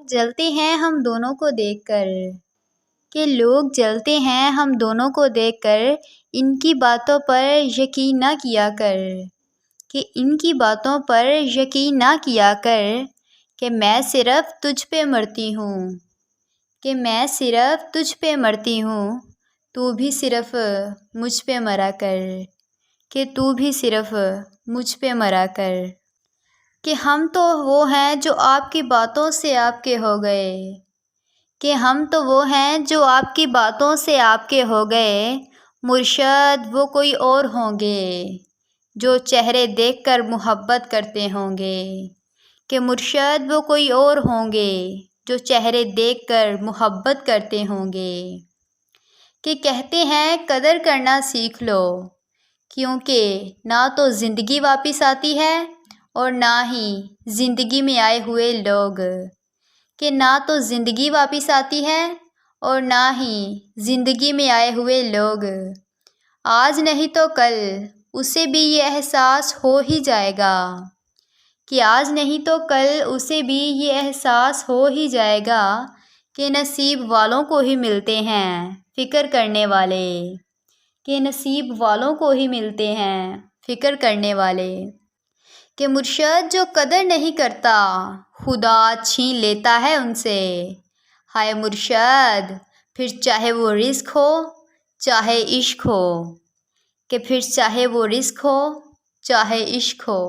جلتے ہیں ہم دونوں کو دیکھ کر، کہ لوگ جلتے ہیں ہم دونوں کو دیکھ کر، ان کی باتوں پر یقین نہ کیا کر، کہ ان کی باتوں پر یقین نہ کیا کر، کہ میں صرف تجھ پہ مرتی ہوں، کہ میں صرف تجھ پہ مرتی ہوں، تو بھی صرف مجھ پہ مرا کر، کہ تو بھی صرف مجھ پہ مرا کر، کہ ہم تو وہ ہیں جو آپ کی باتوں سے آپ کے ہو گئے، کہ ہم تو وہ ہیں جو آپ کی باتوں سے آپ کے ہو گئے، مرشد وہ کوئی اور ہوں گے جو چہرے دیکھ کر محبت کرتے ہوں گے، کہ مرشد وہ کوئی اور ہوں گے جو چہرے دیکھ کر محبت کرتے ہوں گے، کہ کہتے ہیں قدر کرنا سیکھ لو، کیونکہ نہ تو زندگی واپس آتی ہے اور نہ ہی زندگی میں آئے ہوئے لوگ، کہ نہ تو زندگی واپس آتی ہے اور نہ ہی زندگی میں آئے ہوئے لوگ، آج نہیں تو کل اسے بھی یہ احساس ہو ہی جائے گا، کہ آج نہیں تو کل اسے بھی یہ احساس ہو ہی جائے گا، کہ نصیب والوں کو ہی ملتے ہیں فکر کرنے والے، کہ نصیب والوں کو ہی ملتے ہیں فکر کرنے والے، کہ مرشد جو قدر نہیں کرتا خدا چھین لیتا ہے ان سے، ہائے مرشد پھر چاہے وہ رزق ہو چاہے عشق ہو، کہ پھر چاہے وہ رزق ہو چاہے عشق ہو،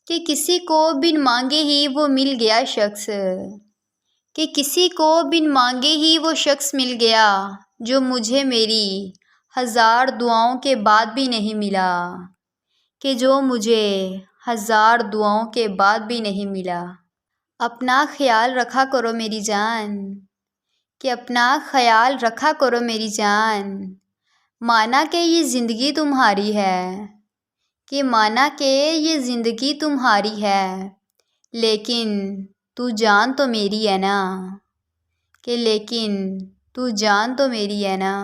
کہ کسی کو بن مانگے ہی وہ مل گیا شخص، کہ کسی کو بن مانگے ہی وہ شخص مل گیا جو مجھے میری 1000 دعاؤں کے بعد بھی نہیں ملا، کہ جو مجھے 1000 دعاؤں کے بعد بھی نہیں ملا۔ اپنا خیال رکھا کرو میری جان، کہ اپنا خیال رکھا کرو میری جان، مانا کہ یہ زندگی تمہاری ہے، کہ مانا کہ یہ زندگی تمہاری ہے، لیکن تو جان تو میری ہے نا، کہ لیکن تو جان تو میری ہے نا۔